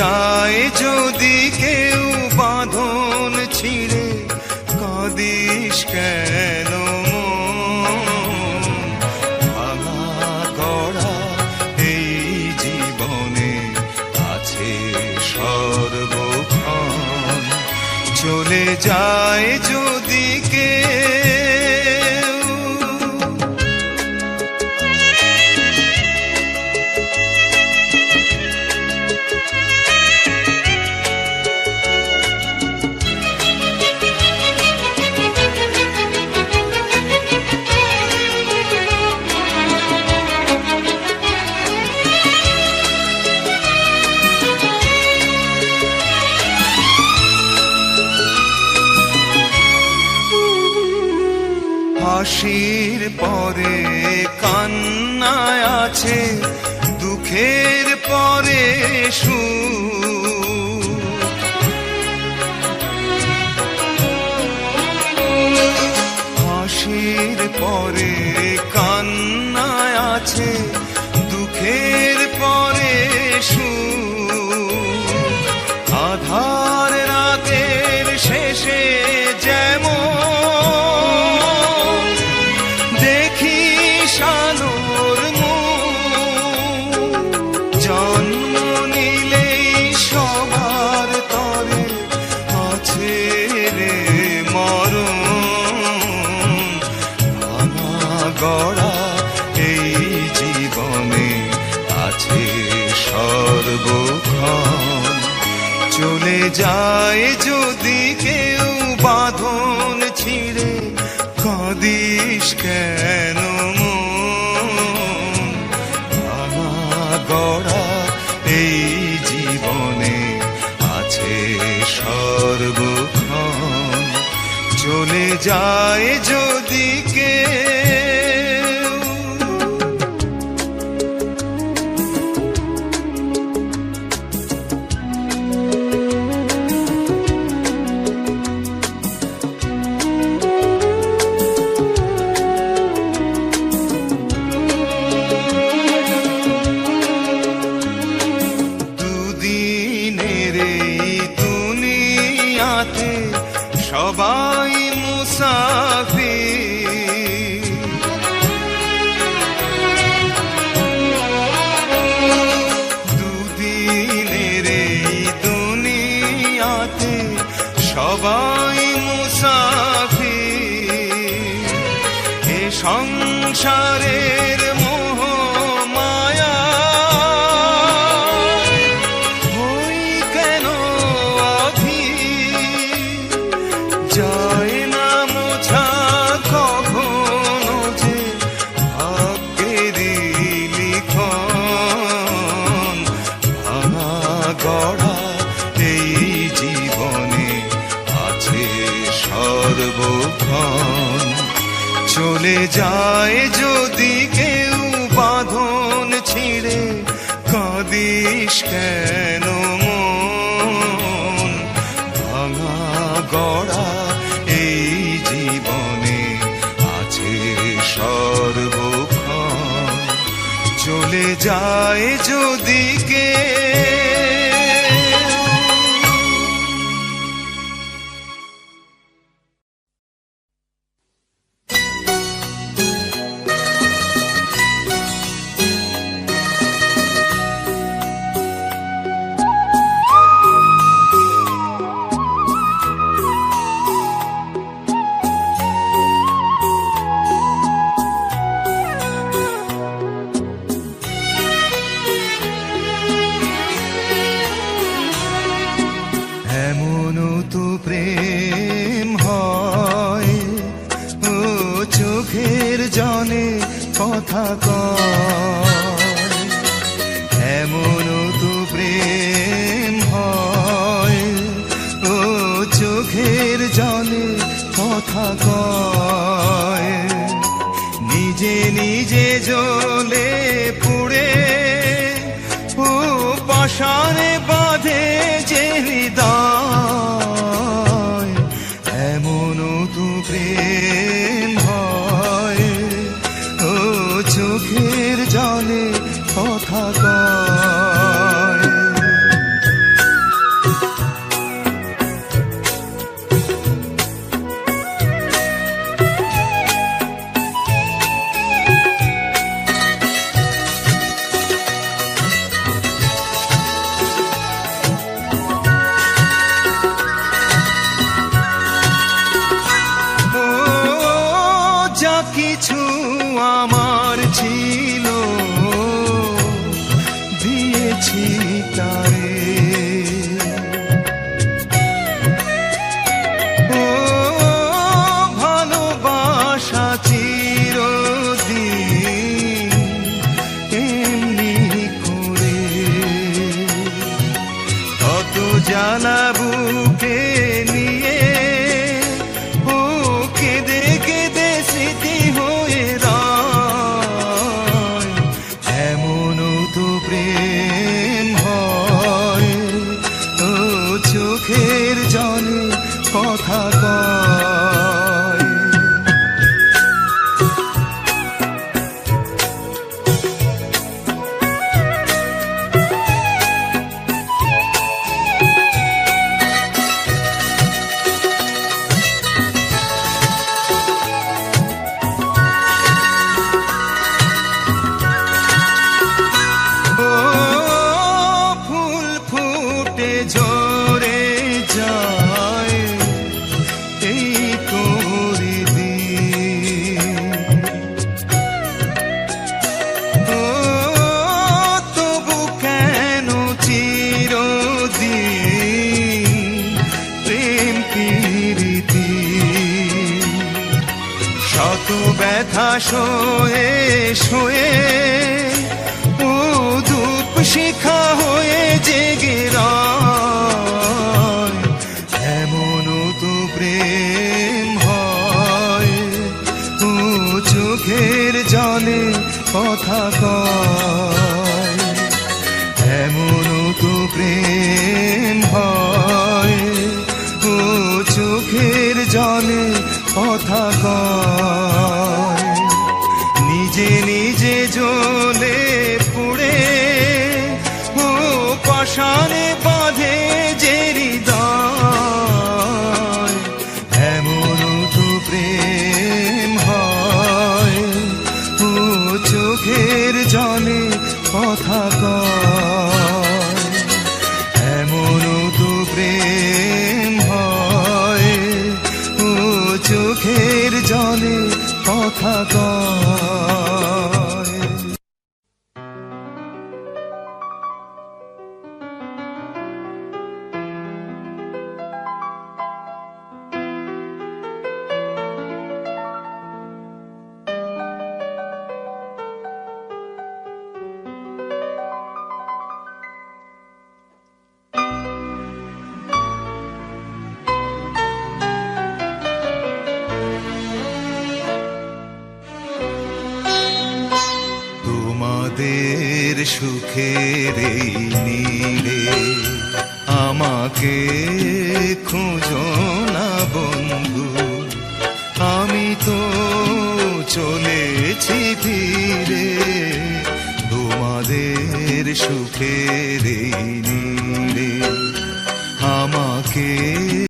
যায় যদি কেউ বাঁধন ছিঁড়ে, কাঁদিস কেন মন? ভাঙা গড়া এই জীবনে আছে সর্বক্ষণ, চলে যায় যদি কেউ। হাসির পরে কান্নায় আছে, দুঃখের পরে সুখ। হাসির পরে কান্নায় আছে, দুঃখের পরে সুখ। আধার রাতের শেষে যেমন আলোর মুখ, জন্ম নিলেই সবার তরে আছে রে মরণ। ভাঙা গড়া এই জীবনে আছে সর্বক্ষণ, চলে যায় যদি কেউ বাঁধন ছিঁড়ে, কাঁদিস কেন মন? ভাঙা গড়া এই জীবনে আছে সর্বক্ষণ, চলে যায় যদি কেউ। সবাই মুসাফির, দুদিনের এই দুনিয়াতে সবাই মুসাফির। এ সংসারের মোহ মায়া হই কেন যায় না মোছা কখনো যে ভাগ্যেরই লিখন। ভাঙা গড়া এই জীবনে আছে সর্বক্ষণ, চলে যায় যদি কেউ বাঁধন ছিঁড়ে, কাঁদিস কেন মন? ভাঙা গড়া এই জীবনে আছে সর্বক্ষণ, চলে যায় যদি কেউ। কথা কয় এমন তো প্রেম হয়, ও চোখের জলে কথা কয়। নিজে নিজে জ্বলে পুড়ে ও পাষাণে বাঁধে যে হৃদয়, এমন তো প্রেম হয়, ও চোখের জলে কথা কয়। কত ব্যথা সয়ে সয়ে ও ধূপ শিখা হয়ে জেগে রয়, এমন তো প্রেম হয়। ও চোখের জলে কথা কয়, এমন তো প্রেম হয়। ও চোখের জলে কথা কয়, নিজে নিজে জ্বলে পুড়ে ও পাষাণে বাঁধে যে হৃদয়, এমন তো প্রেম হয়। ও চোখের জলে কথা কয়, এমন তো প্রেম হয়। ও চোখের জলে কথা কয়। তোমাদের সুখের এই নীড়ে আমাকে খোঁজো না বন্ধু, আমি তো চলেছি ফিরে। তোমাদের সুখের এই নীড়ে আমাকে